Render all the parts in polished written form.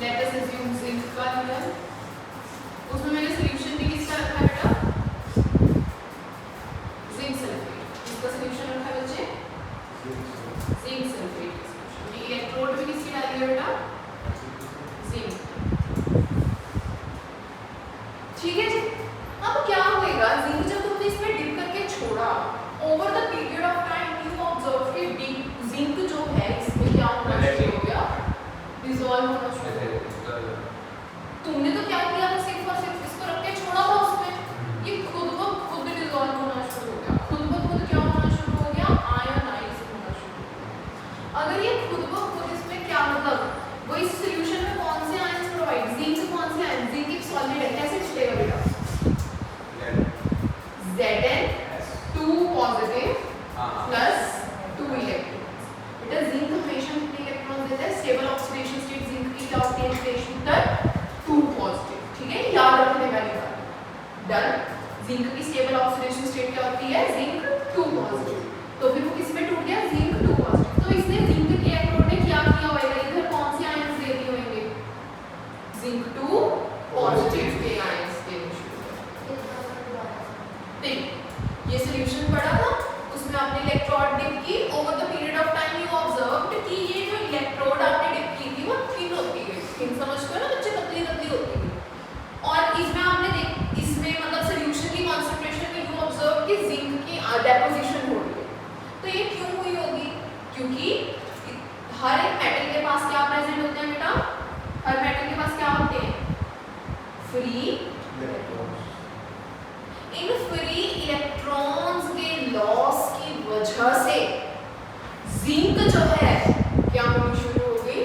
Late us assume zinc का लिया, उसमें मैंने सॉल्यूशन भी किसका रखा है बेटा, जिंक सल्फेट। इसका सॉल्यूशन रखा है बच्चे जिंक सल्फेट का सॉल्यूशन। ये इलेक्ट्रोड भी किसकी डाली है बेटा, जिंक। ठीक है जी। अब क्या होएगा, जिंक जब तुमने इसमें डिप करके छोड़ा, over the period of time you observe कि जिंक जो है इसमें क्या होना शुरू हो गया, डिसॉल्व होना शुरू हो गया। तुमने तो क्या किया था, सिर्फ और सिर्फ इसको रख के छोड़ा था उसमें, ये खुद ब खुद डिसॉल्व होना शुरू हो गया। खुद ब खुद क्या होना शुरू हो गया, आयनाइज होना शुरू हो गया। अगर ये खुद ब खुद इसमें क्या मतलब, वो इस सॉल्यूशन में कौन से आयंस प्रोवाइड, जिंक कौन से आयंस, जिंक एक सॉलिड है, कैसे छुटेगा बेटा, Zn 2 पॉजिटिव प्लस 2 इलेक्ट्रॉन्स। बेटा जिंक हमेशा कितने इलेक्ट्रॉन देता है, स्टेबल ऑक्सीडेशन स्टेट जिंक की क्या होती है, स्टेट 2 पॉजिटिव। ठीक है, याद रखने वाली बात। डन। जिंक की स्टेबल ऑक्सीडेशन स्टेट क्या होती है, जिंक 2 पॉजिटिव। तो फिर वो किसमें टूट गया, जिंक 2 पॉजिटिव। तो इसने जिंक के इलेक्ट्रोड ने क्या किया होगा, इधर कौन से आयंस दे दिए होंगे, जिंक 2 पॉजिटिव के आयंस देने शुरू कर। ये सॉल्यूशन पढ़ा था, उसमें आपने इलेक्ट्रोड डिप की, over the period of time you observed कि ये जो इलेक्ट्रोड आपने डिप की थी वो थिन होती गई, थिन समझते हो ना बच्चे, पतली पतली होती गई। और इसमें आपने इसमें मतलब सॉल्यूशन की कंसंट्रेशन में यू ऑब्जर्व कि जिंक की डेपोजिशन हो रही है। तो ये क्यों हुई होगी, क्योंकि हर एक मेटल के पास क्या प्रेजेंट होते हैं बेटा, हर मेटल के पास क्या होते हैं, free electrons. In free electrons के लॉस की वजह से जिंक जो है क्या होनी शुरू हो गई,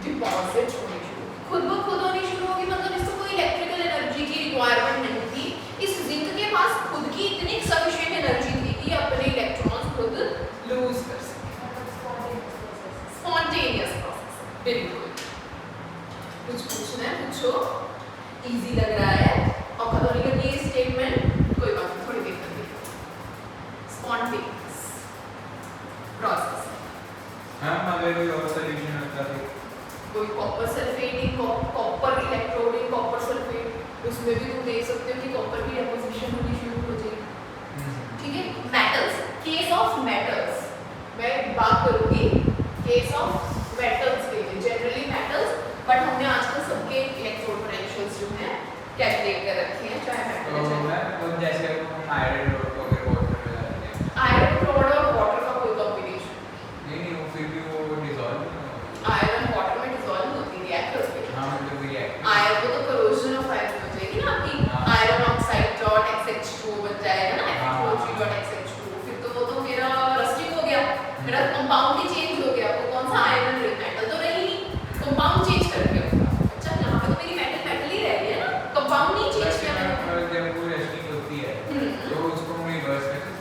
डिपॉजिट होनी शुरू हो गई, खुद ब खुद होनी शुरू होगी। मतलब इसको कोई इलेक्ट्रिकल एनर्जी की रिक्वायरमेंट नहीं थी। इस जिंक के पास खुद की इतनी सफिशिएंट एनर्जी थी कि अपने इलेक्ट्रॉन्स खुद लूज कर सके। स्पॉन्टेनियस प्रोसेस, बिल्कुल। कुछ पूछना है पूछो, इजी लग रहा है, और खत्म नहीं करनी है स्टेटमेंट, कोई बात नहीं, थोड़ी देर तक। Spontaneous process. हां, अगर कोई और सॉल्यूशन होता है, कोई copper sulphate, copper electrode, copper sulphate, उसमें भी तुम देख सकते हो कि कॉपर की डेपोजिशन होनी शुरू हो जाएगी। ठीक है, मेटल्स, केस ऑफ मेटल्स मैं बात करूंगी, केस ऑफ मेटल्स के लिए, जनरली मेटल्स, बट हमने आजकल सबके इलेक्ट्रोड पोटेंशियल्स जो हैं कैलकुलेट कर रखे हैं, चाहे मेटल है चाहे तो जैसे हम आयरन रोड को अगर वाटर में डालते हैं, आयरन क्लोराइड और वाटर का कोई कॉम्बिनेशन नहीं वो फिर भी वो डिसॉल्व, आयरन वाटर में डिसॉल्व होती है रिएक्टर्स में। हां मतलब रिएक्ट, आयरन को तो करोजन ऑफ आयरन हो जाएगी ना आपकी, आयरन ऑक्साइड डॉट XH2 बन जाएगा ना, FeO3 डॉट XH2, फिर तो वो तो मेरा रस्टिंग हो गया, मेरा कंपाउंड ही चेंज हो गया, वो कौन सा आयरन मेटल तो रही नहीं, कंपाउंड चेंज कर दिया। अच्छा, यहाँ पे तो मेरी मेटल मेटल ही रह गई है ना, कंपाउंड नहीं चेंज किया मैंने। जब वो रस्टिंग होती है तो उसको हम रिवर्स करते हैं।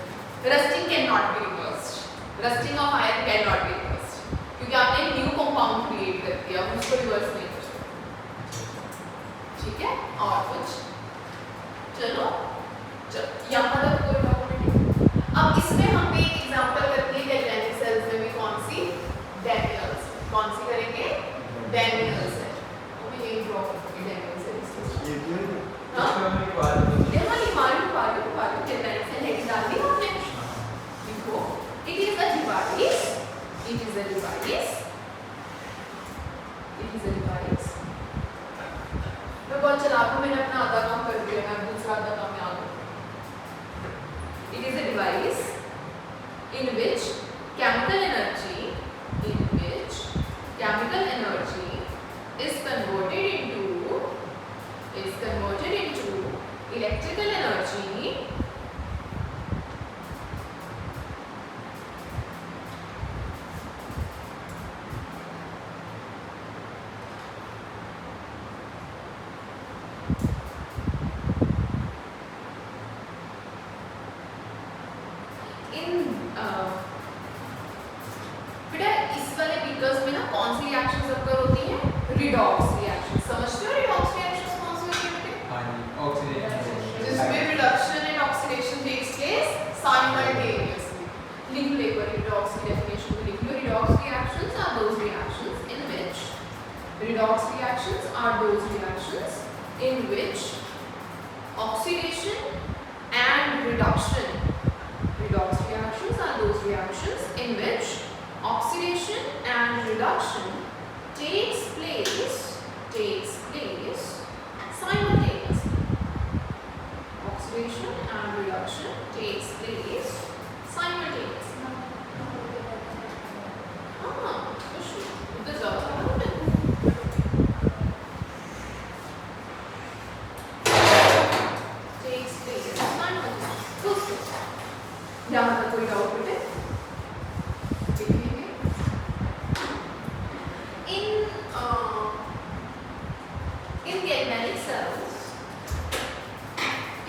Rusting can not be reversed, rusting of iron can not be reversed, क्योंकि आपने न्यू कंपाउंड क्रिएट कर दिया, अब उसको रिवर्स नहीं कर सकते। ठीक है, और कुछ चलो यहाँ तक कोई डॉक्यूमेंट। अब इसमें हम एक एग्जांपल करते हैं गैल्वेनिक सेल्स में भी, कौन सी, डैनियल्स, कौन सी करेंगे, डैनियल्स है, वो भी यही ड्रॉ करेंगे डैनियल सेल्स। ये हां हमने बात की, ये वाली मालूम गैल्वेनिक सेल है, डाल दी आपने, देखो it is a device, it is a device, it is a device. मैं बहुत चालाक हूं, मैंने अपना आधा काम कर दिया, मैं दूसरा आधा काम याद रखूं। It is a device in which chemical energy is converted into electrical energy बेटा इस वाले बीकर्स में ना कौन सी रिएक्शंस अकर होती हैं, रिडॉक्स रिएक्शन। समझते हो रिडॉक्स रिएक्शंस कौन सी होती है बेटे? हां जी, ऑक्सीडेशन, जिसमें reduction and oxidation takes place simultaneously. लिख लो एक बार रिडॉक्स की डेफिनेशन को, लिख लो, redox reactions are those reactions in which Redox reactions are those reactions in which oxidation and reduction. Redox reactions are those reactions in which oxidation and reduction takes place simultaneously. Oxidation and reduction takes place simultaneously. इधर जाओ takes place simultaneously. यहाँ तक कोई doubt बेटे? In galvanic cells,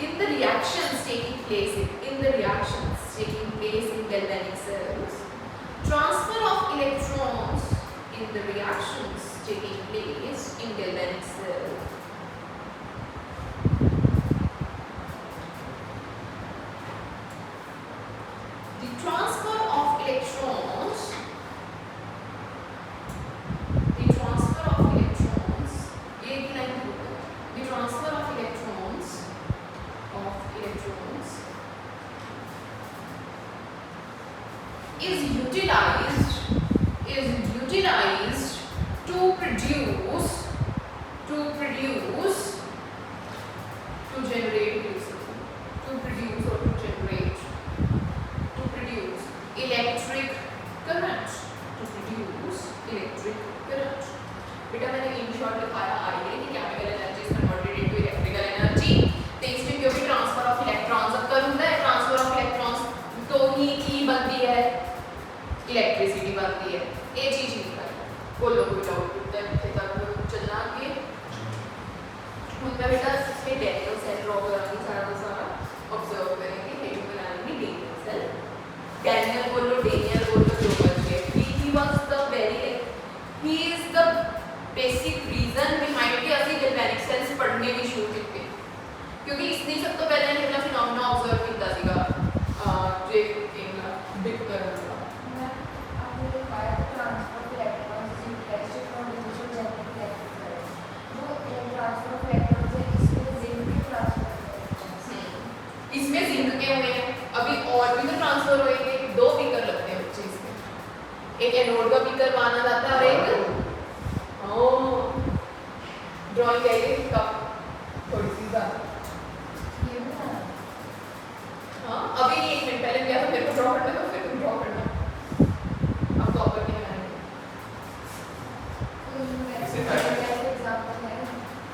in the reactions taking place in galvanic cells, transfer of electrons in the reactions taking place in galvanic cells. The transfer of electrons. The transfer of electrons is utilized to generate electric current. बेटा मैंने in short दिखाया आईए कि chemical energy is converted into electrical energy. तो इसमें क्योंकि transfer of electrons अब कर होता है, ट्रांसफर ऑफ इलेक्ट्रॉन्स तो ही बनती है इलेक्ट्रिसिटी बनती है. ये चीज नहीं है. बोलो कोई डाउट है तक चलना आगे. उनका बेटा इसमें डैनियल सेल ड्रॉ कराएंगे सारा ऑब्जर्व करेंगे. हेडिंग बनाएंगे डैनियल सेल. डैनियल बोलो डैनियल बोलो जो बच्चे he was the very he is the basic reason behind के असली गैल्वेनिक सेल्स पढ़ने भी शुरू किए क्योंकि इसने सब तो पहले ने अपना फिनोमेना ऑब्जर्व किया सीगा जे इन बिग करन का. मैं आपने दिखाया transfer of electrons in calcium from deficient genetic electric वो ट्रांसफर ऑफ इलेक्ट्रॉन्स है. इसमें जिंक के ट्रांसफर इसमें जिंक के हुए हैं. अभी और भी तो ट्रांसफर होएंगे. 2 बीकर लगते हैं बच्चे इसमें. एक एनोड का बीकर माना जाता है और एक ड्राइंग करिए कप थोड़ी सी ज़्यादा. हाँ अभी 1 मिनट पहले किया था. मेरे को ड्रॉ करना है तो फिर तुम ड्रॉ करना. अब तो ऊपर नहीं आएंगे.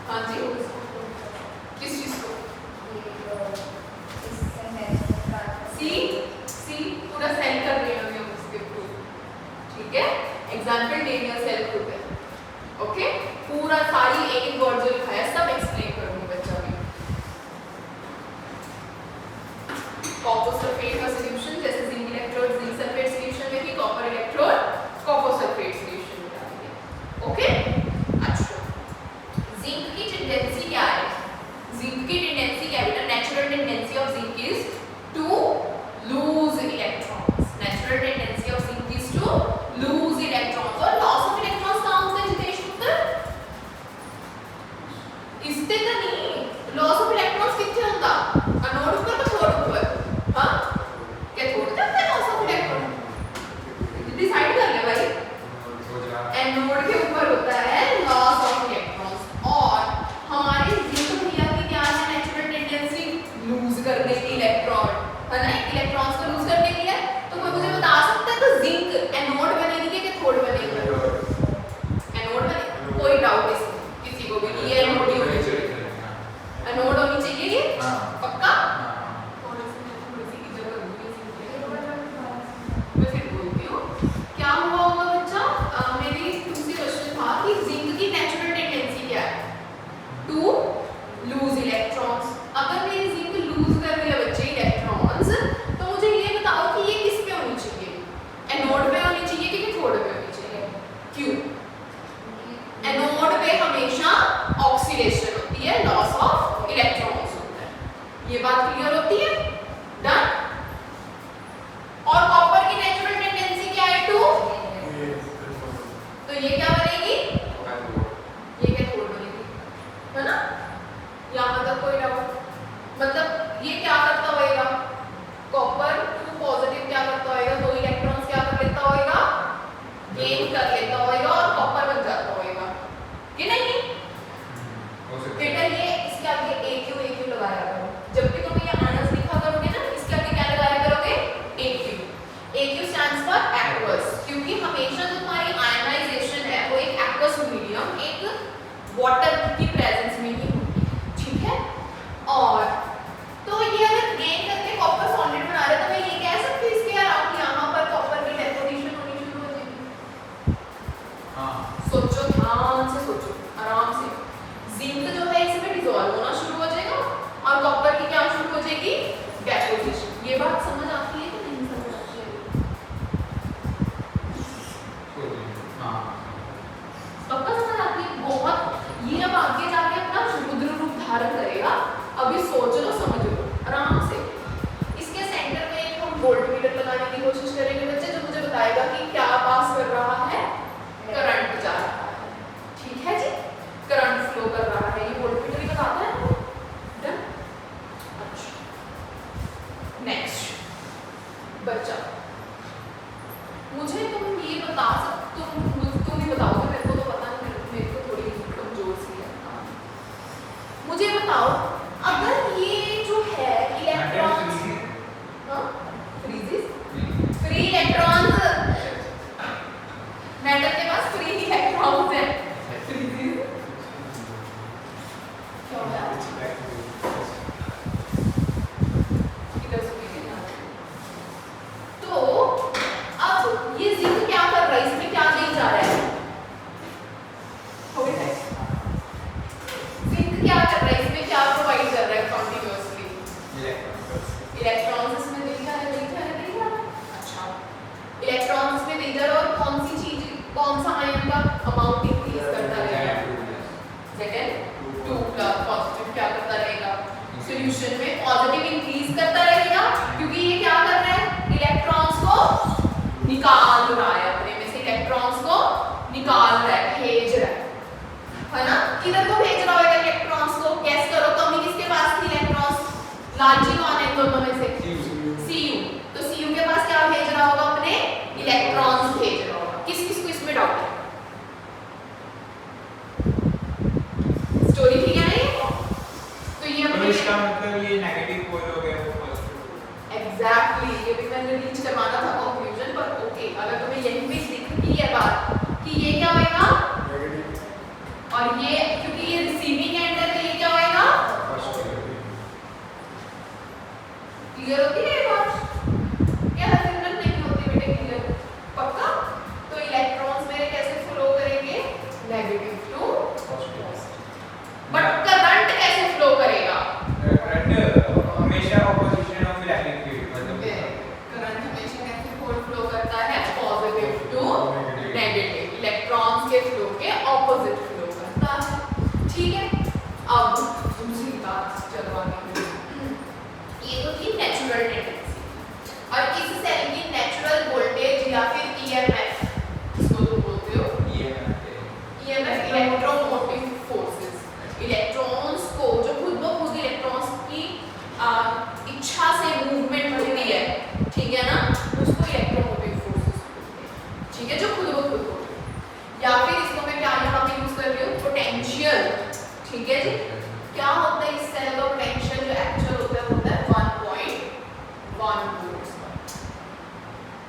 हाँ जी किस चीज़ को सी पूरा सेल कर रहे हैं हम उसके थ्रू. ठीक है. एग्जाम्पल डैनियल सेल ग्रुप है. ओके पूरा सारी एक वर्ड जो लिखा है सब एक्सप्लेन करूंगी बच्चा भी. कॉपर सल्फेट का सॉल्यूशन जैसे zinc electrode zinc sulphate solution में कि copper electrode copper sulphate solution में डालेंगे. ओके अच्छा जिंक की टेंडेंसी क्या है? जिंक की टेंडेंसी क्या है बेटा? Natural tendency of zinc is to lose electrons. Natural tendency of zinc is to lose electrons. और लॉस ऑफ इलेक्ट्रॉन्स कहाँ होता है जितेश पुत्र? इससे तो नहीं. लॉस ऑफ इलेक्ट्रॉन्स कितने होता? एनोड ऊपर तो थोड़ा ऊपर. हाँ कैथोड तक है लॉस ऑफ इलेक्ट्रॉन. डिसाइड कर ले भाई. एनोड के ऊपर होता है लॉस ऑफ इलेक्ट्रॉन्स. और हमारे जिंक भैया की क्या है? नेचुरल टेंडेंसी लूज करने की इलेक्ट्रॉन है ना. इलेक्ट्रॉन्स को लूज करने के लिए. तो कोई मुझे बता सकता है तो जिंक एनोड बनेगी कि कैथोड बनेगी? एनोड बनेगी. कोई डाउट इसमें किसी को भी नहीं. ये एनोड ही होनी चाहिए. एनोड होनी चाहिए ये पक्का. थोड़ी सी की जगह मैं फिर बोलती हूँ. क्या हुआ होगा बच्चा? मेरी तुमसे क्वेश्चन था कि जिंक की नेचुरल टेंडेंसी क्या है? To lose electrons. अगर मेरी जिंक लूज कर रही है बच्चे इलेक्ट्रॉन्स तो मुझे ये बताओ कि ये किस पे होनी चाहिए? एनोड पे होनी चाहिए कि कैथोड पे होनी चाहिए? क्यों? एनोड पे हमेशा ऑक्सीडेशन होती है, लॉस ऑफ इलेक्ट्रॉन्स होता है. ये बात क्लियर होती है? डन. और कॉपर की नेचुरल टेंडेंसी क्या है? टू. तो ये क्या बनेगी? सोचो, ध्यान से सोचो, आराम से। जिंक जो है इसमें डिसॉल्व होना शुरू हो जाएगा और कॉपर की क्या शुरू हो जाएगी, डेपोजिशन। ये बात समझ आती है कि नहीं समझ आती है? पक्का समझ आती है? बहुत। ये अब आगे जाके अपना रुद्र रूप धारण करेगा। अभी सोच लो, समझ लो आराम से। इसके सेंटर में एक हम वोल्टमीटर लगाने की कोशिश करेंगे बच्चे, जो मुझे बताएगा कि क्या पास कर रहा है, करंट जा रहा है। ठीक है जी, करंट फ्लो कर रहा है, ये वोल्टमीटर ही बताता है। डन। अच्छा, नेक्स्ट बच्चा, मुझे तुम ये बता सकते, तुम ही बताओगे, मेरे को तो पता नहीं, मेरे को थोड़ी कमजोर सी है। मुझे बताओ, अगर ये जो है इलेक्ट्रॉन्स, फ्री इलेक्ट्रॉन्स, मेटल के पास फ्री इलेक्ट्रॉन्स है, क्या होगा? इधर से तो अब ये जिंक क्या कर रहा है, इसमें क्या नहीं जा रहा है, जिंक क्या कर रहा है, इसमें क्या प्रोवाइड कर रहा है कंटिन्यूअसली, इलेक्ट्रॉन्स इसमें दे जा रहा है। अच्छा, इलेक्ट्रॉन्स में दे जा रहा है, और कौन सी चीज, कौन सा आयन का अमाउंट इंक्रीज करता रहेगा, Zn2 पॉजिटिव क्या करता रहेगा, सॉल्यूशन में पॉजिटिव इंक्रीज करता रहेगा, क्योंकि ये क्या कर रहा है, इलेक्ट्रॉन्स को निकाल रहा है, अपने में से इलेक्ट्रॉन्स को निकाल रहा है, भेज रहा है ना? किधर को भेज रहा होगा इलेक्ट्रॉन्स को, गैस करो, कमी किसके पास थी, इलेक्ट्रॉन्स, लालची कौन है दोनों में से, Cu, तो Cu के पास क्या भेज रहा होगा, अपने इलेक्ट्रॉन्स भेज रहा होगा। किस किस को इसमें डाउट है? स्टोरी ठीक है ना? तो ये तो इसका मतलब ये नेगेटिव पोल हो गया, वो पॉजिटिव। एग्जैक्टली, ये भी मैंने रीच करवाना था कंक्लूजन पर। ओके, अगर तुम्हें यही भी दिख रही है बात कि ये क्या होएगा, और ये क्योंकि ये रिसीविंग एंड है तो ये क्या होएगा, क्लियर होती है ये बात? क्या सिग्नल नहीं होती बेटे, क्लियर? पक्का? तो इलेक्ट्रॉन्स मेरे कैसे फ्लो करेंगे, negative to positive. But current कैसे फ्लो करेगा, करंट हमेशा ऑपोजिशन ऑफ इलेक्ट्रिक फील्ड, मतलब करंट हमेशा कैसे फ्लो करता है, पॉजिटिव टू नेगेटिव, इलेक्ट्रॉन्स के फ्लो के ऑपोजिट फ्लो करता है। ठीक है, अब दूसरी बात चलो आगे। ये तो थी नेचुरल टेंडेंसी, और इस सेल की नेचुरल वोल्टेज या फिर ईएमएफ, इसको तुम बोलते हो ईएमएफ, इलेक्ट्रोमोटिव फोर्सेस, इलेक्ट्रॉन्स को जो खुद ब खुद इलेक्ट्रॉन्स की इच्छा से मूवमेंट होती है, ठीक है ना, उसको इलेक्ट्रोमोटिव फोर्सेस बोलते हैं। ठीक है, जो खुद ब खुद होती है, या फिर इसको मैं क्या यहाँ पे यूज कर रही हूँ, पोटेंशियल। ठीक है जी, क्या होता है इस सेल का पोटेंशियल, जो एक्चुअल होता है 1.1 वोल्ट्स।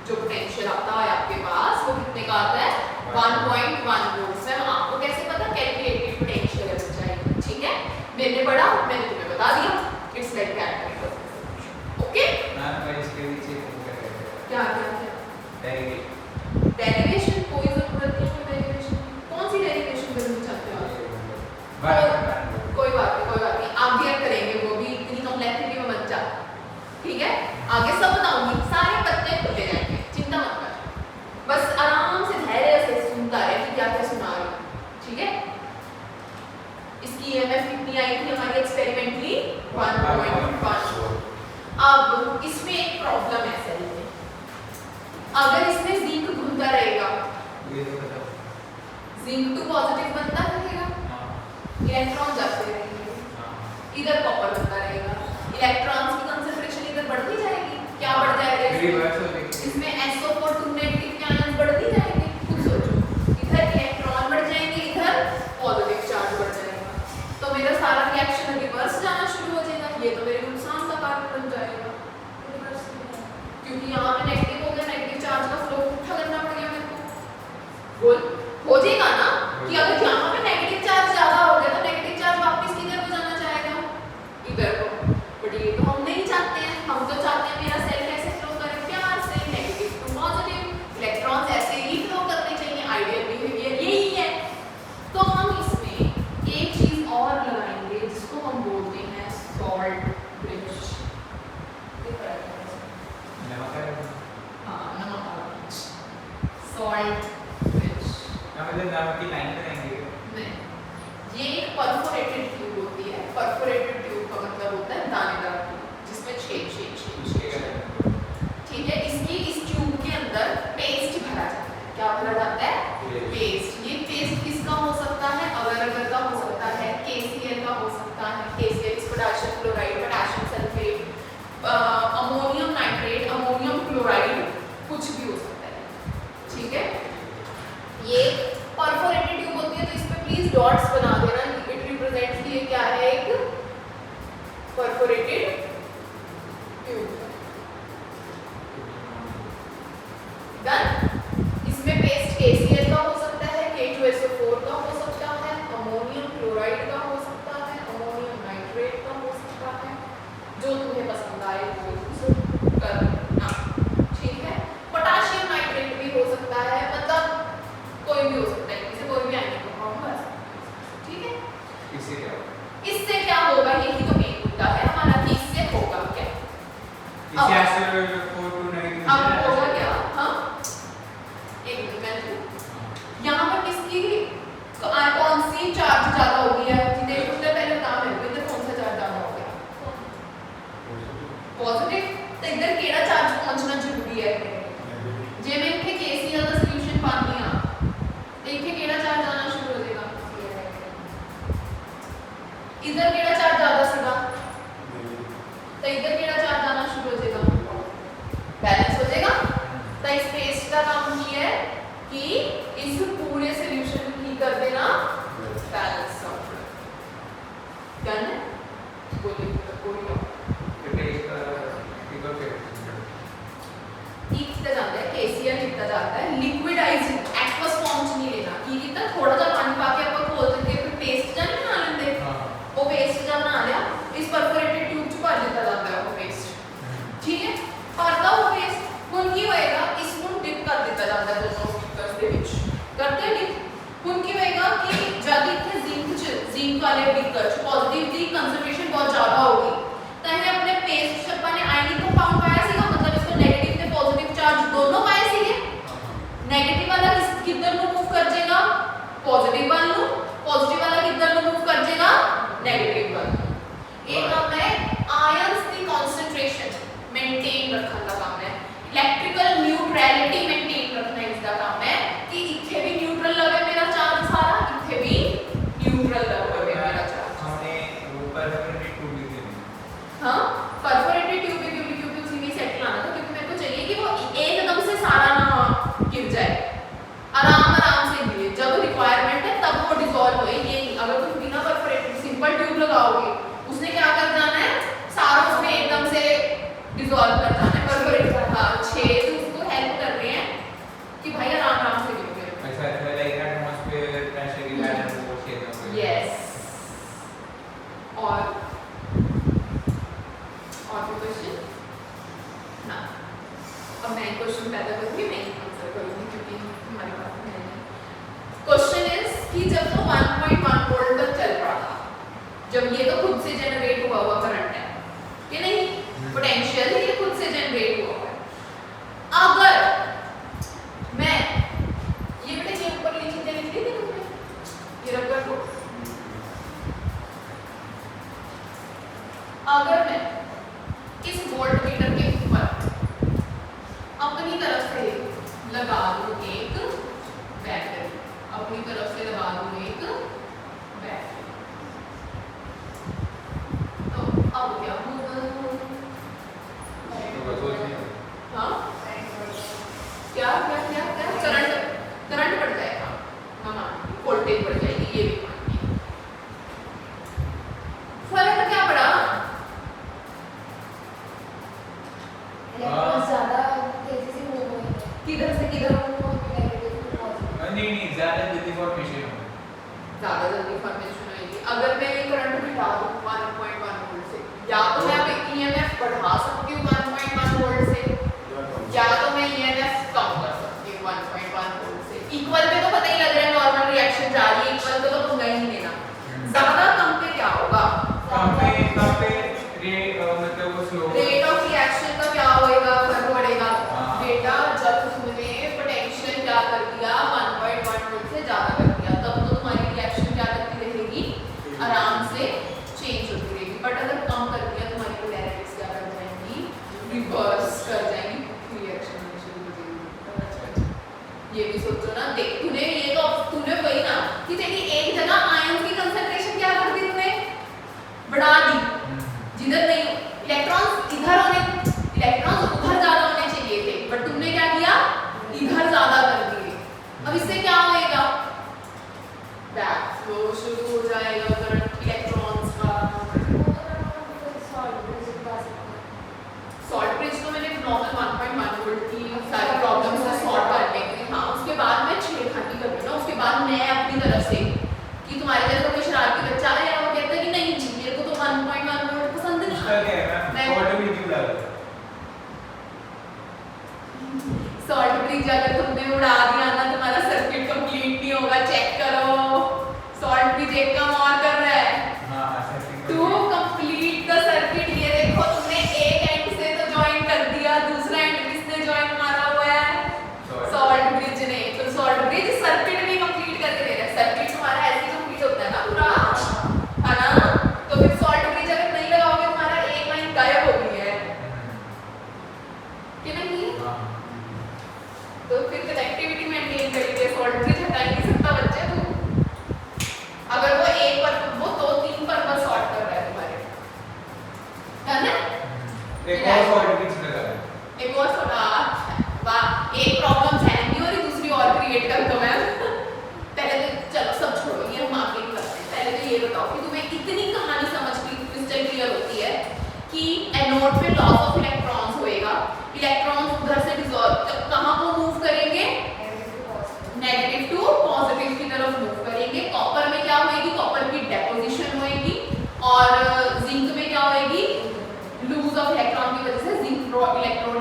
जो पोटेंशियल आता है आपके पास वो कितने का आता है, 1.1 वोल्ट्स है। आपको कैसे पता, कैलकुलेटेड पोटेंशियल है बच्चा, ठीक है, मैंने पढ़ा, मैंने तुम्हें बता दिया, इट्स लाइक दैट। ओके, मैं इसके नीचे क्या क्या डेरिवेशन, डेरिवेशन कोई जरूरत नहीं है, डेरिवेशन कौन सी डेरिवेशन करना चाहते हो आप? कोई बात नहीं, आगे करेंगे, वो भी इतनी कॉम्प्लेक्सिटी में मत जा। ठीक है, आगे सब बताऊंगी, सारे पत्ते खुले जाएंगे, चिंता मत कर, बस आराम से धैर्य से सुनता रहे कि क्या क्या सुना रही हूं। ठीक है, इसकी ईएमएफ कितनी आई थी हमारी एक्सपेरिमेंटली, 1.1। अब इसमें एक प्रॉब्लम है सेल में, अगर इसमें जिंक घूमता रहेगा, जिंक टू पॉजिटिव बनता रहेगा, इलेक्ट्रॉन जाते रहेंगे, इधर कॉपर बनता रहेगा, इलेक्ट्रॉन्स की कंसंट्रेशन इधर बढ़ती जाएगी, क्या बढ़ जाएगा, इसमें SO4 टू नेगेटिव के आयन बढ़ती जाएंगे। खुद सोचो, इधर इलेक्ट्रॉन बढ़ जाएंगे, इधर पॉजिटिव चार्ज बढ़ जाएगा, तो मेरा सारा रिएक्शन रिवर्स जाना शुरू हो जाएगा, ये तो मेरे नुकसान का कारण बन जाएगा, क्योंकि यहाँ पे नेगेटिव हो गया, नेगेटिव चार्ज का फ्लो उठा करना पड़ गया मेरे को। बोल हो जाएगा ना, कि अगर यहाँ पे नेगेटिव चार्ज ज्यादा हो गया तो नेगेटिव चार्ज वापस किधर को जाना चाहेगा, इधर को। बट ये तो हम नहीं चाहते हैं, हम तो चाहते हैं मेरा सेल कैसे फ्लो करे, प्यार से, नेगेटिव टू पॉजिटिव, इलेक्ट्रॉन्स ऐसे ही फ्लो करने चाहिए, आइडियल बिहेवियर यही लाइन बनाएंगे नहीं, ये एक परफोरेटेड ट्यूब होती है। परफोरेटेड ट्यूब का मतलब होता है दानेदार ट्यूब जिसमें छेद छेद छेद उसके क्या करेंगे? ठीक है। इसकी इस ट्यूब के अंदर पेस्ट भरा जाता है। क्या भरा जाता है? पेस्ट। ये पेस्ट किसका हो सकता है? अगर का हो सकता है, KCl का हो सकता है। KCl is potassium chloride, potassium sulphate, ammonium nitrate, ammonium chloride, कुछ भी हो सकता है। ठीक है, ये परफोरेटेड ट्यूब होती है तो इस पे प्लीज डॉट्स बना देना। इट रिप्रेजेंट्स कि ये क्या है? एक परफोरेटेड ट्यूब। डन। इसमें पेस्ट KCl का हो सकता है, K2SO4 का हो सकता है, अमोनियम क्लोराइड का हो सकता है, अमोनियम नाइट्रेट का हो सकता है। जो तुम्हें पसंद आए वो यूज करना। ठीक है, पोटेशियम नाइट्रेट भी हो सकता है, मतलब कोई भी हो सकता है, इसे कोई भी आएंगे तो हम बस। ठीक है, इससे क्या होगा? इससे क्या होगा? यही तो मेन मुद्दा है हमारा कि इससे होगा क्या? इससे ऐसे 4 to 9 अब होगा क्या? हाँ, एक मिनट मैं यहाँ पर किसकी कौन सी चार्ज ज्यादा हो गई है? जितेश उसने पहले बता मेरे को इधर कौन सा चार्ज ज्यादा हो गया? पॉजिटिव। तो इधर केड़ा चार्ज पहुंचना जरूरी है। जे मैं इथे KCl का सॉल्यूशन पानी आ इथे केड़ा चार्ज आना शुरू हो जाएगा। इधर केड़ा चार्ज ज्यादा सीधा तो इधर केड़ा चार्ज आना शुरू हो जाएगा, बैलेंस हो जाएगा। तो इस पेस्ट का काम ये है कि इस पूरे सॉल्यूशन को की कर देना बैलेंस आउट। डन है? बोलिए बोलिए। टेस्ट का फिगर पे कितना जाता है? KCl कितना जाता है? लिक्विडाइजिंग एक्वस फॉर्म च नहीं लेना। ये कितना थोड़ा सा पानी पाके अपन खोल देंगे फिर पेस्ट जा नहीं बना लेंगे। वो पेस्ट जा बना लिया, इस परफोरेटेड ट्यूब च भर दिया जाता है वो पेस्ट। ठीक है, भरता वो पेस्ट ਹੁਣ ਕੀ ਹੋਏਗਾ? इसਨੂੰ डिप कर दिया जाता है दोनों बीकर्स ਦੇ ਵਿੱਚ। करते हैं डिप। ਹੁਣ ਕੀ ਹੋਏਗਾ कि जब इतने जिंक वाले बीकर च पॉजिटिव दी कंसंट्रेशन बहुत ज्यादा होगी तो ये अपने पेस्ट च अपन ने आयनिक कंपाउंड पाया सीगा, मतलब इसको नेगेटिव ते पॉजिटिव चार्ज दोनों पाए सीगे। नेगेटिव वाला किधर ਨੂੰ मूव कर जाएगा? पॉजिटिव वाल ਨੂੰ। पॉजिटिव वाला किधर ਨੂੰ मूव कर जाएगा? नेगेटिव वाल। एक काम है आयंस की कंसंट्रेशन मेंटेन रखने का काम है। इलेक्ट्रिकल न्यूट्रलिटी मेंटेन रखना इसका काम है कि इथे भी न्यूट्रल लगे मेरा चार्ज सारा, इथे भी न्यूट्रल लगे मेरा चार्ज। हमने ऊपर परफोरेटेड ट्यूब ली थी। हाँ, परफोरेटेड ट्यूब भी क्योंकि उसी में सेट लाना था, क्योंकि मेरे को चाहिए कि वो एकदम से सारा ना गिर जाए, आराम से गिरे। जब रिक्वायरमेंट है तब वो डिसॉल्व होए। ये नहीं अगर तुम बिना परफोरेटेड सिंपल ट्यूब लगाओगे उसने क्या कर जाना है? सारा उसमें एकदम से डिसॉल्व कर जाना है। परफोरेटेड छेद उसको हेल्प कर रहे हैं कि भाई आराम से गिरोगे। ऐसा लाइक एटमॉस्फेयर प्रेशर की बैलेंस वो छेद में। यस। और क्वेश्चन? हाँ, अब मैं क्वेश्चन पैदा करूंगी, मैं आंसर करूंगी क्योंकि हमारे पास है नहीं। क्वेश्चन इज कि जब तो 1.1 वोल्ट तक चल रहा था, जब ये तो खुद से जनरेट हुआ करंट है कि नहीं, पोटेंशियल ये खुद से जनरेट हुआ है। अगर मैं ये बेटे ये ऊपर ये चीजें लिख दी थी तुमने, ये रबर को, अगर मैं इस वोल्ट मीटर के ऊपर अपनी तरफ से लगा दूं एक बैटरी, अपनी तरफ से लगा दूं एक बैटरी, तो अब क्या होगा? हाँ, क्या क्या क्या क्या करंट बढ़ जाएगा। हाँ, वोल्टेज बढ़ जाएगी, ये भी मानिए। फर्क क्या पड़ा? ज्यादा तेजी से मूव होएंगे। किधर से किधर मूव होंगे? नहीं ज्यादा जल्दी फॉर्मेशन होगा। ज्यादा जल्दी फॉर्मेशन होगी। अगर मैं ये करंट घटा दूं 1.1 वोल्ट से, या तो मैं अब EMF बढ़ा सकती हूँ 1.1 वोल्ट से, या तो मैं EMF कम कर सकती हूँ 1.1 वोल्ट से। इक्वल पे तो पता ही लग रहा है नॉर्मल रिएक्शन जा रही है, इक्वल पे तो पंगा ही नहीं लेना। ज्यादा कम पे क्या होगा? कम पे रेट मतलब वो स्लो रेट ऑफ रिएक्शन का क्या होएगा? फर्क पड़ेगा। हाँ। बेटा जब तुमने पोटेंशियल क्या कर दिया 1.1 वोल्ट से ज्यादा कर दिया, तब तरफ से कि तुम्हारे जैसा कोई शरारती बच्चा है और वो कहता है कि नहीं जी मेरे को तो 1.1 वोल्ट पसंद नहीं उसका क्या है मैम सॉल्ट भी क्यों डाल सॉल्ट ब्रिज अगर तुमने उड़ा दिया ना तुम्हारा सर्किट कंप्लीट नहीं होगा चेक करो सॉल्ट ब्रिज एक काम और कर रहा है हां circuit to complete the circuit ये देखो तुमने एक एंड से तो ज्वाइन कर दिया दूसरा एंड किसने ज्वाइन मारा हुआ है सॉल्ट ब्रिज ने तो सॉल्ट ब्रिज सर्किट भी कंप्लीट करके दे रहा है सर्किट तुम्हारा ऐसे कंप्लीट होता है ना पूरा है ना तो फिर सॉल्ट ब्रिज अगर नहीं लगाओगे तुम्हारा एक लाइन गायब हो गई है कि नहीं तो फिर कनेक्टिविटी मेंटेन करेंगे सॉल्ट ब्रिज हटा ही नहीं सकता बच्चे तू अगर वो एक पर वो दो तीन पर बस सॉल्ट कर रहा है तुम्हारे है ना एक और सॉल्ट भी लगा है एक और सॉल्ट वाह एक प्रॉब्लम है नहीं और दूसरी और क्रिएट कर दो मैं पहले तो चलो सब छोड़ो ये हम आगे करते हैं पहले तो ये बताओ कि तुम्हें इतनी कहानी समझ क्रिस्टल क्लियर होती है कि एनोड पे लॉस ऑफ इलेक्ट्रॉन्स होएगा इलेक्ट्रॉन्स उधर से डिसॉल्व कहां को मूव करेंगे नेगेटिव टू पॉजिटिव की तरफ मूव करेंगे कॉपर में क्या होएगी कॉपर की डेपोजिशन होएगी और जिंक में क्या होएगी लूज ऑफ इलेक्ट्रॉन की वजह से जिंक इलेक्ट्रॉन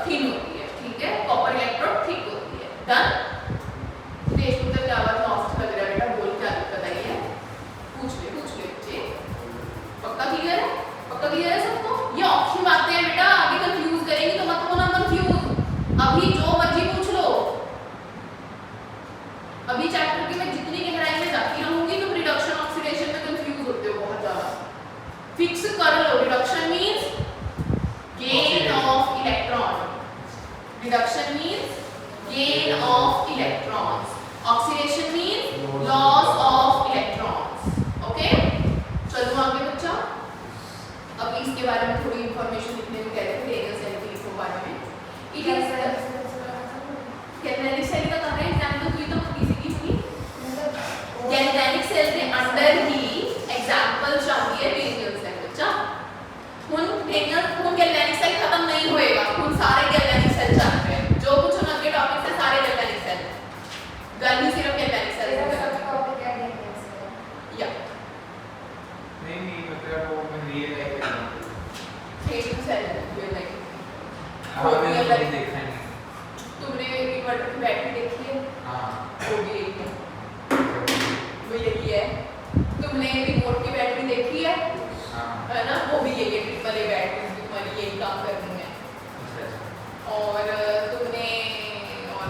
थिन होती है ठीक है कॉपर इलेक्ट्रोड थिक होती है डन देश को क्या आवाज लॉस्ट लग रहा है बेटा बोल क्या दिक्कत आई है पूछ ले बच्चे पक्का क्लियर है सबको ये ऑप्शन बातें हैं बेटा आगे कंफ्यूज करेंगे तो मत होना कंफ्यूज अभी जो मर्जी पूछ लो अभी चैप्टर की मैं जितनी गहराई में जाती रहूंगी तुम रिडक्शन ऑक्सीडेशन में कंफ्यूज होते हो बहुत ज्यादा फिक्स कर लो reduction means gain of electron reduction means gain of electrons oxidation means loss of electrons okay चलो आगे बच्चा अब इसके बारे में थोड़ी इंफॉर्मेशन लिखने में कह रहे थे डेनियल सेल के बारे में इट इज गैल्वेनिक सेल का कर रहे हैं एग्जांपल हुई तो किसी की हुई गैल्वेनिक सेल के अंडर ही एग्जांपल चाहिए डेनियल सेल बच्चा हुन गैल्वेनिक सेल खत्म नहीं होएगा हुन सारे गैल्वेनिक सेल चाहते हैं जो कुछ हम अगले टॉपिक से सारे गैल्वेनिक सेल गल ही सिर्फ गैल्वेनिक सेल या नहीं मतलब वो मैं real life trading sell real life हां मैंने नहीं देखा नहीं तुमने इन्वर्टर की बैटरी देखी है हां वो भी यही है वो यही है तुमने रिमोट की बैटरी देखी है हां है ना वो भी यही है ट्रिपल ए बैटरी तुम्हारी यही काम करनी है और तुमने और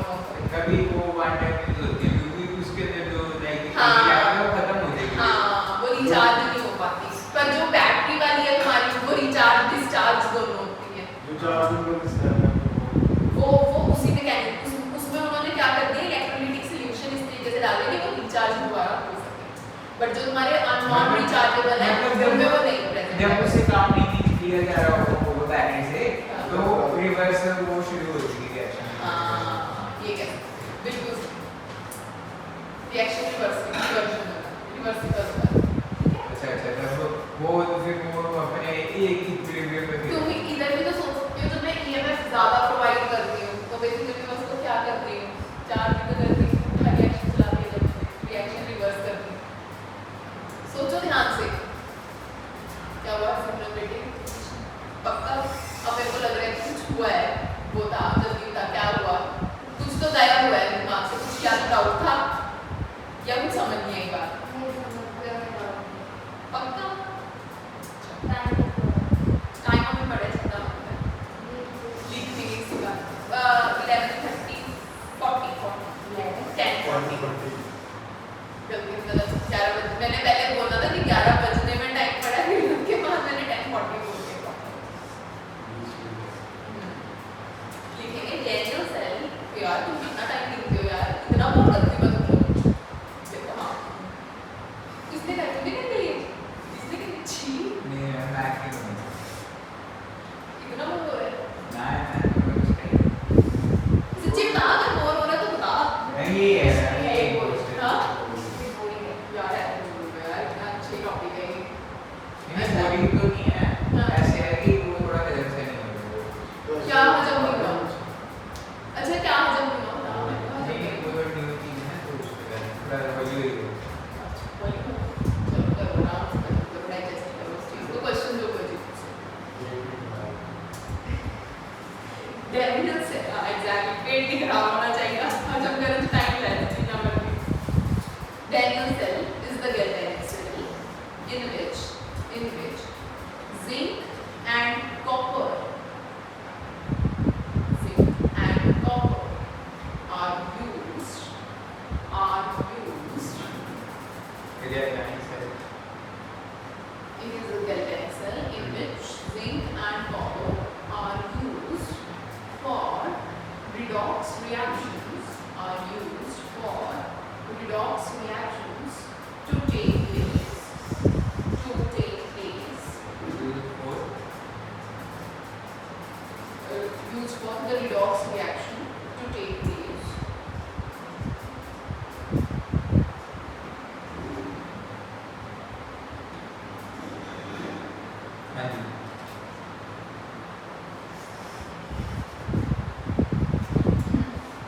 कभी वो वन टाइम यूज होती है क्योंकि उसके अंदर जो लाइक हाँ। वो खत्म हो जाएगी हाँ वो रिचार्ज नहीं हो पाती पर जो बैटरी वाली है तुम्हारी वो रिचार्ज डिस्चार्ज दोनों होती है जो चार्ज को डिस्चार्ज वो उसी मैकेनिज्म उसमें उन्होंने क्या कर दिया इलेक्ट्रोलाइटिक सॉल्यूशन इस तरीके से डाल दिया कि वो रिचार्ज दोबारा हो सके बट जो तुम्हारे नॉन रिचार्जेबल है उनमें वो नहीं प्रेजेंट जब उसे काम नहीं किया जा रहा हो वो बैटरी से तो रिवर्स वो शुरू हो जाएगी रिएक्शन हां ये क्या बिल्कुल रिएक्शन रिवर्सिबल अच्छा तब वो फिर वो अपने एक ही इक्विलिब्रियम में तुम इधर भी तो सोच सकते हो जब मैं ईएमएफ ज्यादा प्रोवाइड करती हूं तो बेसिकली मैं उसको क्या कर रही हूं चार्ज भी तो करती हूं रिएक्शन चलाती है जब रिएक्शन रिवर्स करती हूं सोचो ध्यान से क्या हुआ सिमरन बेटी पक्का अब मेरे को लग रहा है कि कुछ हुआ है वो था जल्दी बता क्या हुआ कुछ तो गायब हुआ है दिमाग से कुछ क्या डाउट था या कुछ समझ नहीं आई बात पक्का टाइम हमें पड़े सकता लिख दी इसका 11:30 40 10:40 जल्दी मतलब 11 बजे मैंने पहले बोला था कि 11 बजने में टाइम पड़ा फिर उसके बाद मैंने 10:40 बोल दिया लिखेंगे डेनियल सेल यार तुम कितना टाइम लिखते हो यार इतना बोल करती हो तुम देखो हां किसने कर दी नहीं गई किसने की छी नहीं मैं की इतना बोल रहा है मैं सच्ची बता अगर बोर हो रहा है तो बता नहीं है हां यार वही हुई चलो करो आराम से करो डाइजेस्ट करो उस चीज को क्वेश्चन जो कोई डेविल से एग्जैक्टली पेट की खराब होना चाहिए आज हम करें टाइम लेते हैं ना बल्कि Daniell cell is the galvanic cell in which zinc and copper are used It is a galvanic cell. It is a galvanic cell in which zinc and copper are used for redox reactions to take place. Used for the redox reaction to take place. हाँ जी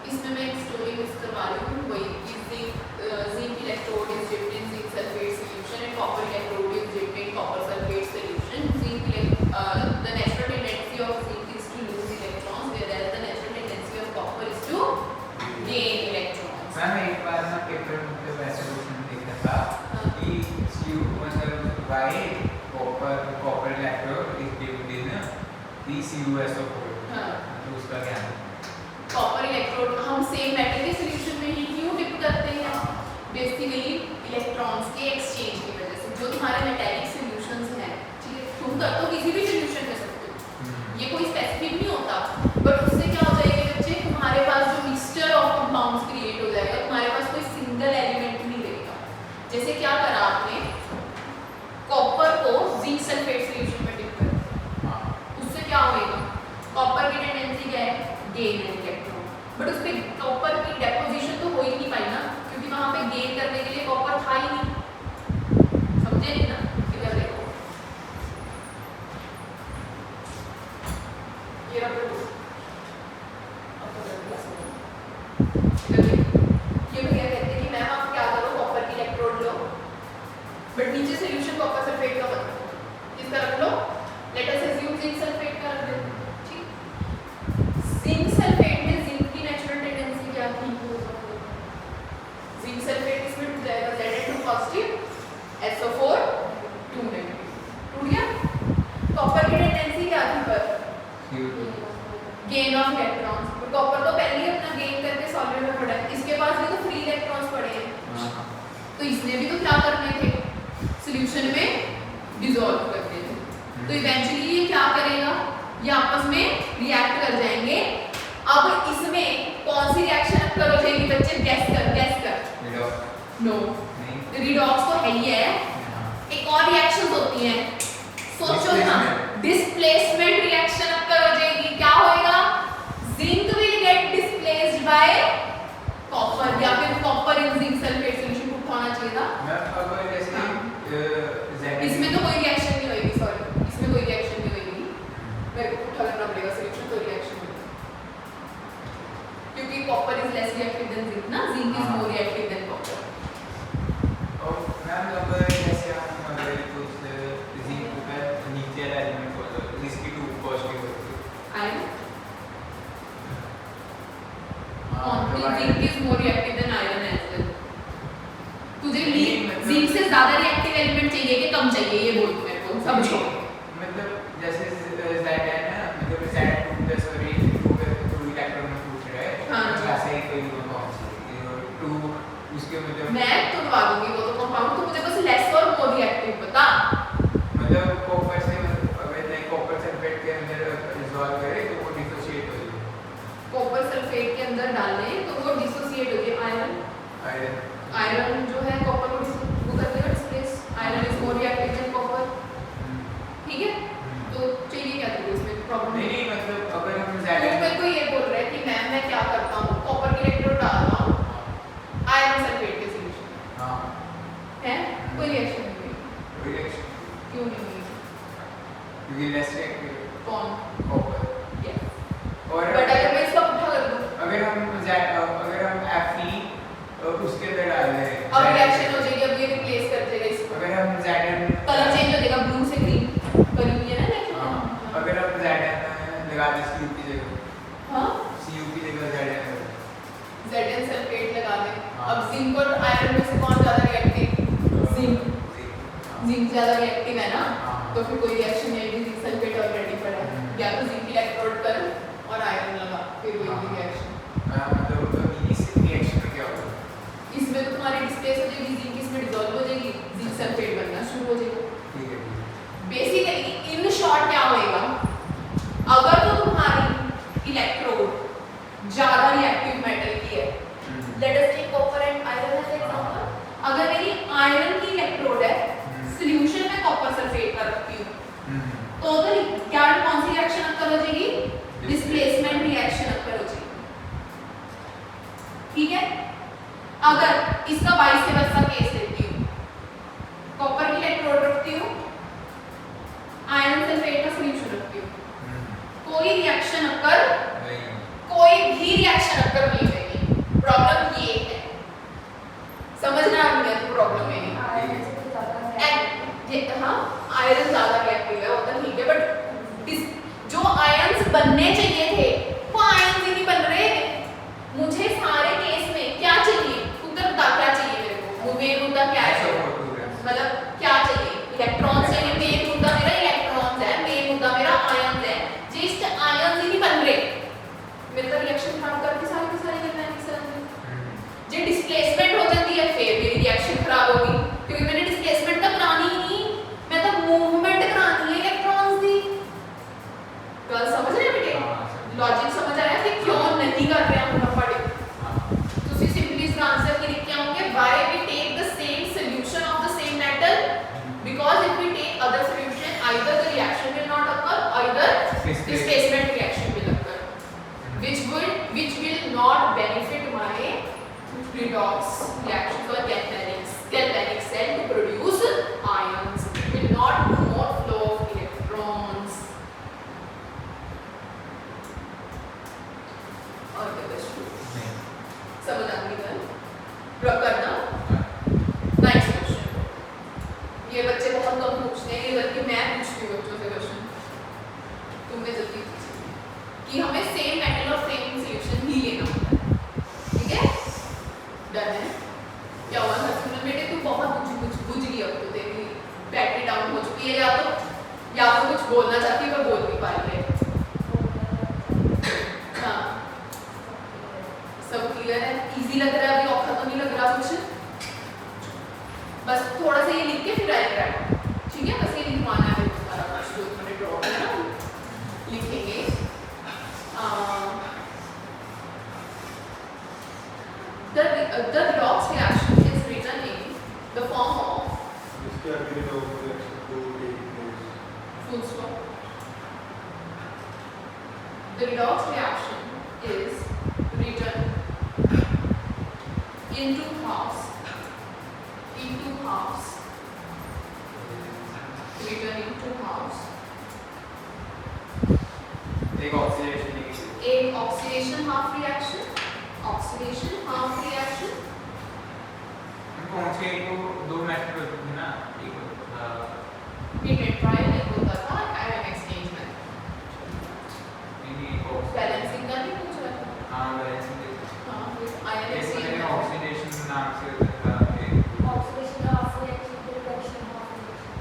इसमें मैं एक story miss करवा रही हूँ वही zinc electrode is dipped in zinc sulphate solution and copper electrode is dipped in copper sulphate solution the natural tendency of zinc is to lose electrons whereas the natural tendency of copper is to gain electrons. Ma'am एक बार ना paper में वैसे question देखा था कि CU मतलब why copper electrode is dipped in PCuSO4 हाँ तो उसका क्या है कॉपर इलेक्ट्रोड हम सेम मेटल के सॉल्यूशन में ही क्यों डिप करते हैं बेसिकली इलेक्ट्रॉन्स के एक्सचेंज की वजह से जो तुम्हारे मेटालिक सॉल्यूशंस हैं ठीक है तुम कर तो किसी भी सॉल्यूशन में सकते हो ये कोई स्पेसिफिक नहीं होता बट उससे क्या हो जाएगा बच्चे तुम्हारे पास जो मिक्सचर ऑफ कंपाउंड्स क्रिएट हो जाएगा तुम्हारे पास कोई सिंगल एलिमेंट नहीं रहेगा जैसे क्या करा आपने कॉपर को जिंक सल्फेट सॉल्यूशन में डिप कर उससे क्या होएगा कॉपर की टेंडेंसी क्या है गेन इलेक्ट्रॉन बट उस पे कॉपर की डेपोजिशन तो हो ही नहीं पाई ना क्योंकि वहां पे गेन करने के लिए कॉपर था ही नहीं समझे नहीं ना इधर देखो ये रखो अब तो कर दिया समझ इधर देखो ये भैया कहते हैं कि मैम आप क्या करो कॉपर की इलेक्ट्रोड लो बट नीचे सॉल्यूशन कॉपर सल्फेट का मत रखो इसका रख लो let us assume zinc sulphate का रख दो जिंक सल्फेट में जिंक की नेचुरल टेंडेंसी क्या थी जिंक सल्फेट इसमें टूट जाएगा Zn2 पॉजिटिव SO4 2 नेगेटिव टूट गया कॉपर की टेंडेंसी क्या थी पर गेन ऑफ इलेक्ट्रॉन्स तो कॉपर तो पहले ही अपना गेन करके सॉलिड में पड़ा है इसके पास भी तो फ्री इलेक्ट्रॉन्स पड़े हैं तो इसने भी तो क्या करने थे सॉल्यूशन में डिसॉल्व करने थे तो इवेंचुअली ये क्या करेगा ये आपस में रिएक्ट कर जाएंगे अब इसमें कौन सी रिएक्शन अक्कर हो जाएगी बच्चे गैस कर नो रिडॉक्स तो है ही है एक और रिएक्शंस होती हैं सोचो ना डिस्प्लेसमेंट रिएक्शन अक्कर हो जाएगी क्या होएगा zinc will get displaced by copper या फिर कॉपर इन जिंक सल्फेट सॉल्यूशन को होना चाहिए था मैम अगर जैसे इसमें तो कोई रिएक्शन नहीं होएगी सॉरी इसमें कोई रिएक्शन नहीं होएगी मेरे को उठा लेना पड़ेगा सॉल्यूशन तो रिएक्शन होगी क्योंकि copper is less reactive than zinc ना zinc is more reactive than copper और मैम अगर जैसे हम अगर कुछ जिंक का नीचे वाला एलिमेंट हो तो इसकी 2 पॉजिटिव होती है iron zinc is more reactive than iron as well तुझे जिंक से ज्यादा रिएक्टिव एलिमेंट चाहिए कि कम चाहिए ये बोल मेरे को समझो मतलब जैसे Z है ना मतलब Z2 प्लस और 2 इलेक्ट्रॉन में टूट रहा है हाँ वैसे ही कोई कंपाउंड चाहिए 2 उसके मतलब मैं तुड़वा दूंगी वो तो कंपाउंड तो मुझे बस लेस और मोर रिएक्टिव बता मतलब कॉपर से अगर नहीं कॉपर सल्फेट के अंदर डिसॉल्व करे तो वो डिसोसिएट हो जाए कॉपर सल्फेट के अंदर डालने तो वो डिसोसिएट हो जाए आयरन जो है कॉपर को वो कर देगा displace iron is more reactive than copper ठीक है तो चाहिए क्या तुझे इसमें प्रॉब्लम नहीं मतलब अगर हम तो Z मेरे को ये बोल रहा है कि मैम मैं क्या करता हूँ कॉपर की इलेक्ट्रोड डालता हूँ आयरन सल्फेट के सॉल्यूशन हां है कोई रिएक्शन नहीं हुई रिएक्शन क्यों नहीं हुई क्योंकि लेस रिएक्टिव कौन कॉपर यस और बट अगर मैं इसका उठा कर दूं अगर हम Fe उसके अंदर डाल रहे हैं ज्यादा रिएक्टिव है ना, हाँ। तो फिर कोई रिएक्शन नहीं है, जिंक सल्फेट ऑलरेडी पड़ा है, या तो जिंक इलेक्ट्रोड कर और आयरन लगा, फिर वही रिएक्शन। मतलब तो इस रिएक्शन में क्या होगा? इसमें तो तुम्हारी डिस्प्लेस हो जाएगी, जिंक इसमें डिसॉल्व हो जाएगी, जिंक सल्फेट बनना शुरू हो जाएगा। ठीक है, ठीक है। बेसिकली इन शॉर्ट क्या होएगा, अगर तो तुम्हारी इलेक्ट्रोड ज्यादा रिएक्टिव मेटल की है, let us take copper and iron as example, अगर मेरी आयरन की इलेक्ट्रोड है, सॉल्यूशन में कॉपर सल्फेट का रखती हूँ, तो उधर क्या कौन सी रिएक्शन अक्कर हो जाएगी? डिस्प्लेसमेंट रिएक्शन अक्कर हो जाएगी। ठीक है, अगर इसका वाइस वर्सा केस लेती हूँ, कॉपर की इलेक्ट्रोड रखती हूँ, आयरन सल्फेट का सॉल्यूशन रखती हूँ, कोई रिएक्शन अक्कर कोई भी रिएक्शन अक्कर नहीं होगी। प्रॉब्लम ये है, समझना आ गया तो प्रॉब्लम है आयरन से तो ज्यादा है। हाँ, आयरन ज्यादा रिएक्टिव है, वो तो ठीक है, बट जो आयंस बनने चाहिए थे वो आयंस ही नहीं बन रहे। मुझे सारे केस में क्या चाहिए, उत्तर बता क्या चाहिए मेरे को, मेन मुद्दा क्या है, मतलब क्या चाहिए, इलेक्ट्रॉन्स चाहिए, मेन मुद्दा मेरा इलेक्ट्रॉन्स है, मेन मुद्दा मेरा आयंस है, जिस आयंस ही नहीं बन रहे, मेरे तो रिएक्शन खराब करके सारे के सारे करना है सर। जे डिस्प्लेसमेंट हो जाती है फिर मेरी रिएक्शन खराब होगी, क्योंकि मैंने डिस्प्लेसमेंट तो करानी ही नहीं, मैं तो मूवमेंट करानी है इलेक्ट्रॉन्स दी। तो समझ रहे बेटे, लॉजिक समझ आया कि क्यों नहीं कर रहे हम पढ़े। तो सिंपली इसका आंसर की लिख के आओगे, why we take the same solution of the same metal, because if we take other solution either the reaction will not occur, either displacement reaction will occur, which will not benefit my redox reactions or galvanic cell to produce ions, will not promote flow of electrons. और क्या बच्चों समझ आ गई बात? Drop करना। Next question, ये बच्चे बहुत कम पूछते हैं, ये बल्कि मैं पूछती हूँ बच्चों से क्वेश्चन, तुमने जल्दी कि हमें सेम मेटल और सेम सॉल्यूशन ही लेना होता है। ठीक है, डन है। क्या हुआ था सुन बेटे, तू बहुत बुझ गई, अब तो तेरी बैटरी डाउन हो चुकी है, या तो कुछ बोलना चाहती है पर बोल नहीं पा रही है। हाँ, सब क्लियर है, इजी लग रहा है, अभी औखा तो नहीं लग रहा कुछ, बस थोड़ा सा ये लिख के फिर आएगा। ठीक है, बस ये लिखवाना है सारा कुछ जो तुमने ड्रॉ किया ना, लिखेंगे। The redox reaction is written in the form of इसके आगे redox reaction को take place. full stop. The redox reaction is written in two halves. Written in two halves. एक ऑक्सीडेशन एक oxidation half reaction. Oxidation half reaction. कौन से एक दो method होते हैं ना, एक Heat and trial एक होता था ion exchange में। बैलेंसिंग का नहीं पूछ रहा था? हाँ, बैलेंसिंग। हाँ, ion एक exchange मैंने में। ऑक्सीडेशन नाम से होता था। Oxidation half reaction reduction half reaction.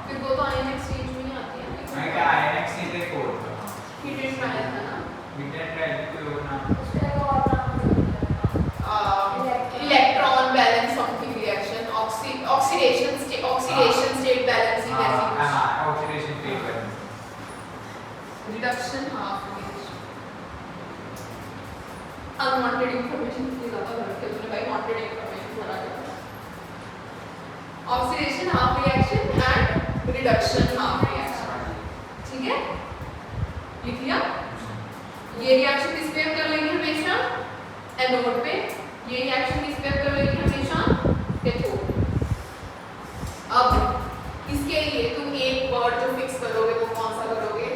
फिर वो तो ion exchange में नहीं आती है। मैं क्या आयन एक्सचेंज एक और था। Heat and trial था ना? हीट एंड ट्रायल कोई और नाम। उसका एक और नाम है electron balance something reaction, oxidation state balancing ऐसी कुछ। हाँ, oxidation state balance. Reduction half reaction. Unwanted information इतनी ज़्यादा भर के तुमने भाई वांटेड इंफॉर्मेशन भरा दिया। Oxidation half reaction and reduction half reaction. ठीक है, लिख लिया? ये रिएक्शन किस पे कर लेंगे हमेशा? एनोड पे। ये रिएक्शन किस पे कर लेंगे हमेशा? कैथोड। अब इसके लिए तुम एक वर्ड जो फिक्स करोगे वो कौन सा करोगे?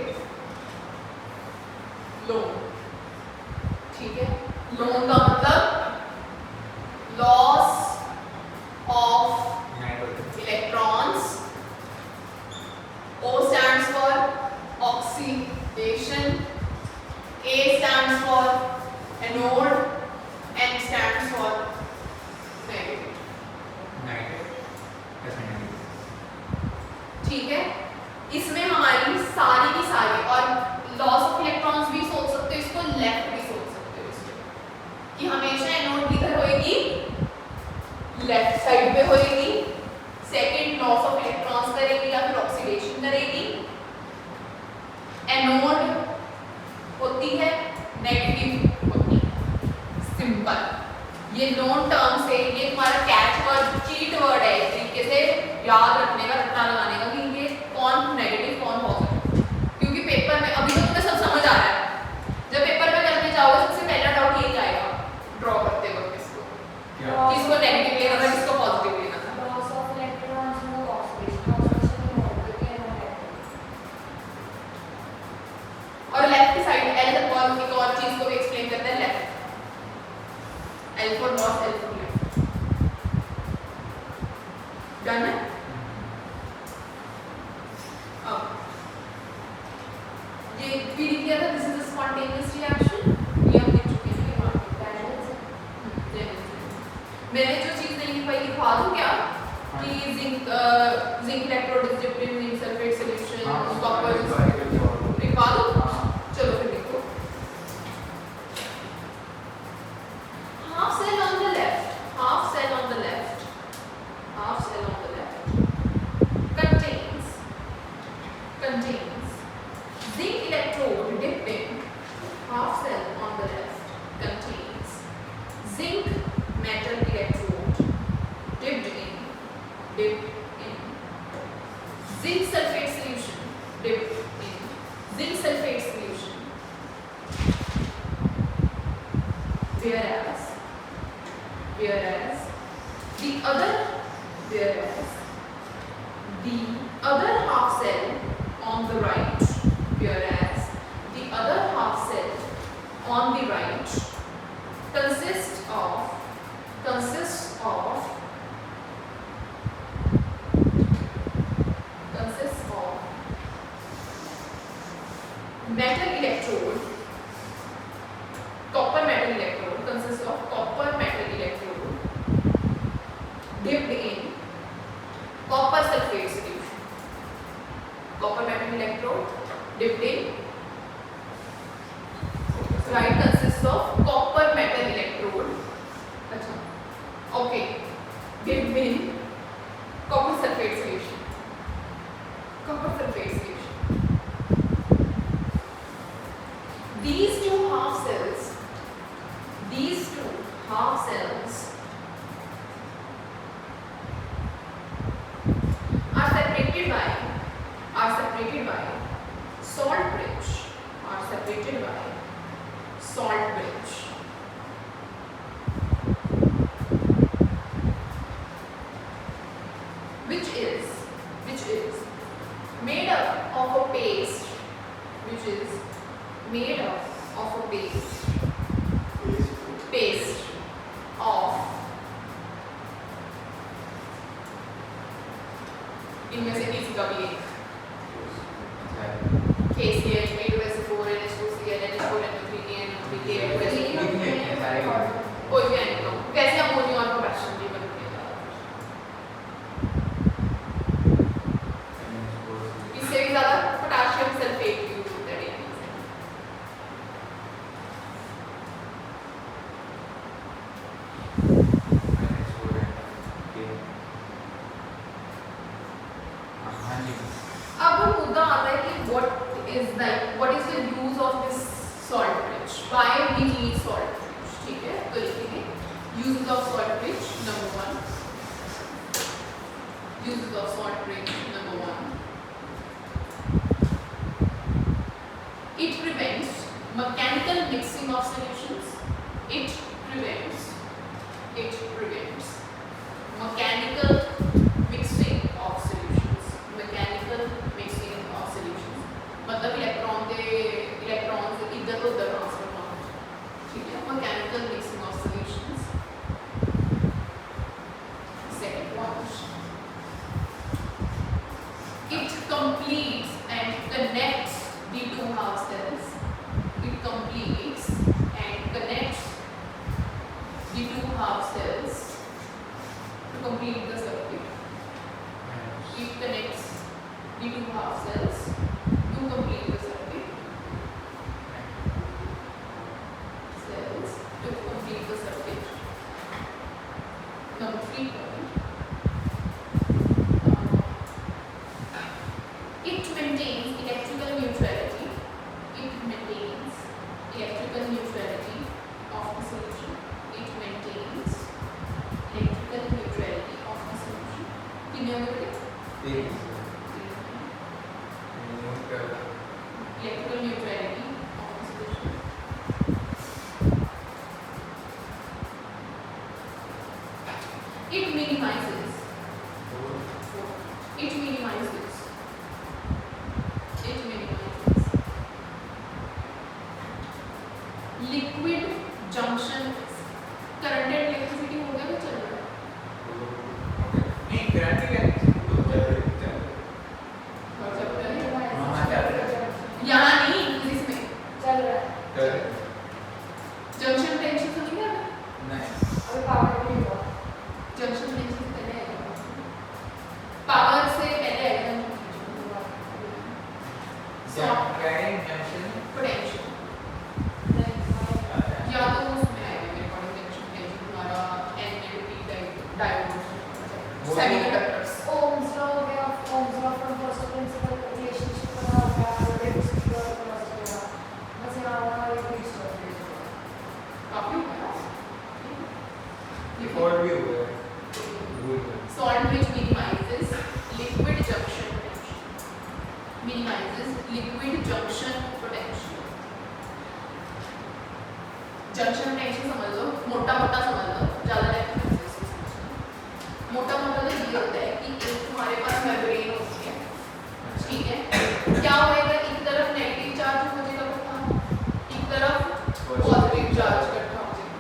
लोन। ठीक है, लोन का मतलब loss of electrons. O stands for oxidation, A stands for anode, N stands for ठीक है, इसमें हमारी सारी की सारी, और लॉस ऑफ इलेक्ट्रॉन्स भी सोच सकते हो इसको, लेफ्ट भी सोच सकते हो इसको, कि हमेशा एनोड किधर होएगी, लेफ्ट साइड पे होएगी। सेकंड, लॉस ऑफ इलेक्ट्रॉन्स करेगी या फिर ऑक्सीडेशन करेगी। एनोड होती है, नेगेटिव होती है, सिंपल। ये नोन टर्म से, ये तुम्हारा कैच वर्ड, चीट वर्ड है, इस तरीके से याद रखने का, रट्टा लगाने का कि ये कौन नेगेटिव कौन पॉजिटिव, क्योंकि पेपर में अभी तो तुम्हें सब समझ आ रहा है, जब पेपर में करने जाओगे सबसे पहला डाउट यही आएगा ड्रॉ करते वक्त इसको, किसको नेगेटिव लेना था किसको पॉजिटिव लेना था। Loss of electrons, no oxidation. Oxidation नहीं होगा क्योंकि एनोड है। और लेफ्ट साइड एल एक और चीज को भी एक्सप्लेन करते हैं, left, L for loss, L for left. Done है। अब ये भी लिख दिया था, this is a spontaneous reaction, ये हम लिख चुके हैं। मैंने जो चीज नहीं लिखवाई लिखवा दूं क्या, कि zinc electrode is dipped in zinc sulphate solution, copper लिखवा दो। चलो फिर लिखो, half cell on the left, half cell on the left, half cell on the left contains zinc electrode dipped in, half cell on the left contains zinc metal electrode dipped in zinc sulfate solution, dipped in zinc sulfate solution, whereas the other half cell on the right, consists of metal electrode, copper metal electrode, consists of copper metal electrode dipped in copper sulfate solution. Copper metal electrode dipped in, right, consists of copper metal electrode. अच्छा, okay, dipped in copper sulfate solution. Copper sulfate solution. These two half cells are separated by salt bridge, which is made up of a paste, of, इनमें से किसी का भी एक, KCl, H2SO4, NH2Cl, NH4NO3, कोई भी नहीं तो कैसे अमोनिया और पोटेशियम भी बनते हैं। इससे भी ज़्यादा पोटेशियम सल्फेट यूज होता है DNA से। अब मुद्दा आता है कि what is the use of this salt bridge? Why we need salt bridge? ठीक है, तो लिखेंगे uses of salt bridge number 1. Uses of salt bridge number 1. It prevents mechanical mixing of solutions. It prevents mechanical mixing of solutions. मतलब electrons इधर उधर transfer ना हो, ठीक है, mechanical mixing of solutions. Second point, it completes and connects the two half cells. It completes and connects the two half cells to complete the circuit. It connects the two half cells to complete the circuit. Cells to complete the circuit. Number 3 point. It maintains electrical neutrality. It maintains electrical neutrality of the solution. It maintains electrical neutrality of the solution. कितने हो गए? Electrical neutrality of the solution. It minimizes. It minimizes. It minimizes liquid junction. Current and electricity हो गया तो चल रहा है. नहीं करंट क्या और चल रहा है. यहाँ नहीं इसमें चल रहा है जंक्शन टेंशन तो नहीं है. नहीं अभी पावर नहीं हुआ जंक्शन टेंशन पहले आएगा. पावर से पहले आएगा कैरिंग जंक्शन पोटेंशियल. या तो उसमें आएगा मेरे अकॉर्डिंग जंक्शन टेंशन हमारा NLP diode semiconductors. Ohm's law हो गया Ohm's law from first principle relationship बना हो गया प्रोडक्ट्स की बात बना सकते हैं बस यहाँ वाला एक ही स्टोरी काफी होगा. रिकॉर्ड भी हुआ है Salt which minimizes liquid junction potential. Minimizes liquid junction potential. Junction potential समझ लो, मोटा मोटा समझ लो, ज़्यादा नहीं मोटा मोटा तो ये होता है कि एक तुम्हारे पास मेम्ब्रेन होती है, ठीक है? क्या होएगा? एक तरफ नेगेटिव चार्ज हो जाएगा इकट्ठा, एक तरफ पॉजिटिव चार्ज इकट्ठा हो जाएगा.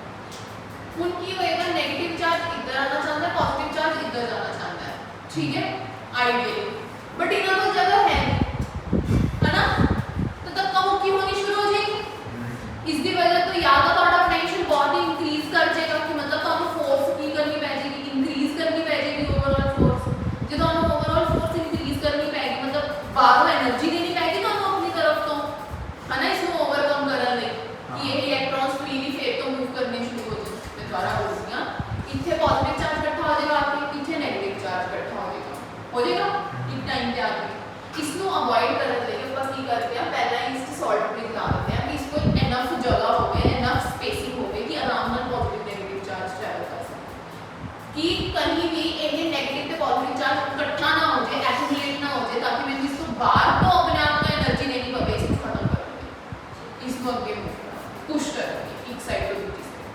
उनकी होएगा नेगेटिव चार्ज इधर आना चाहता है, पॉजिटिव चार्ज इधर जाना चाहता है, ठीक है? आइडियली. बट इधर तो जगह है ना? तो धक्का मुक्की होनी शुरू हो जाएगी. इसकी वजह तो या तो थोड़ा पोटेंशियल बहुत ही इंक्रीज कर जाएगा कि मतलब ਤੁਹਾਨੂੰ फोर्स की करनी पै जाएगी, इंक्रीज करनी पै जाएगी ओवरऑल फोर्स. जो ਤੁਹਾਨੂੰ ओवरऑल फोर्स इंक्रीज करनी पैगी मतलब बाहरों एनर्जी देनी पैगी ਤੁਹਾਨੂੰ अपनी तरफ तो है ना इसको ओवरकम करने ਲਈ कि ये इलेक्ट्रॉन्स फ्रीली फेयर तो मूव करने शुरू हो जाए. मैं द्वारा बोल रही हूं इतने पॉजिटिव चार्ज इकट्ठा हो जाएगा आपके पीछे नेगेटिव चार्ज इकट्ठा हो जाएगा एक टाइम पे आके. इसको अवॉइड करने ਲਈ ਆਪਾਂ ਕੀ ਕਰਦੇ ਆ ਪਹਿਲਾਂ ਹੀ ਇਸ ਸॉल्ट ब्रिज ਲਾ ਦਿੰਦੇ ਆ ਕਿ इसको एनफ जगह होवे एनफ स्पेसिंग होवे कि आराम ਨਾਲ पॉजिटिव नेगेटिव चार्ज ट्रैवल कर सके कि कहीं भी ये नेगेटिव ਤੇ पॉजिटिव चार्ज इकट्ठा ना हो जाए एक्यूमुलेट ना हो जाए ताकि मैं इसको बाहर तो अपने आप को एनर्जी देनी पवे इसको खत्म कर दूं इसको आगे पुश करके एक साइड टू दूसरी साइड.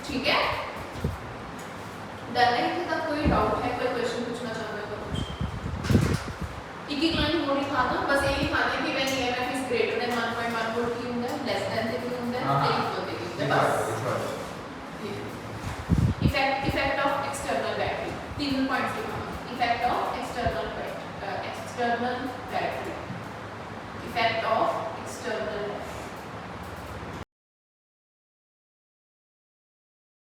ठीक है डन है. इतने तक कोई डाउट है कोई क्वेश्चन पूछना चाहते हो तो पूछ. एक एक लाइन वो लिखा था बस ये लिखा था कि when EMF is greater than 1.1 volt की होता है लेस देन से भी होता है तो इक्वल होता है बस. Effect of external battery 3 points लिखा. Effect of external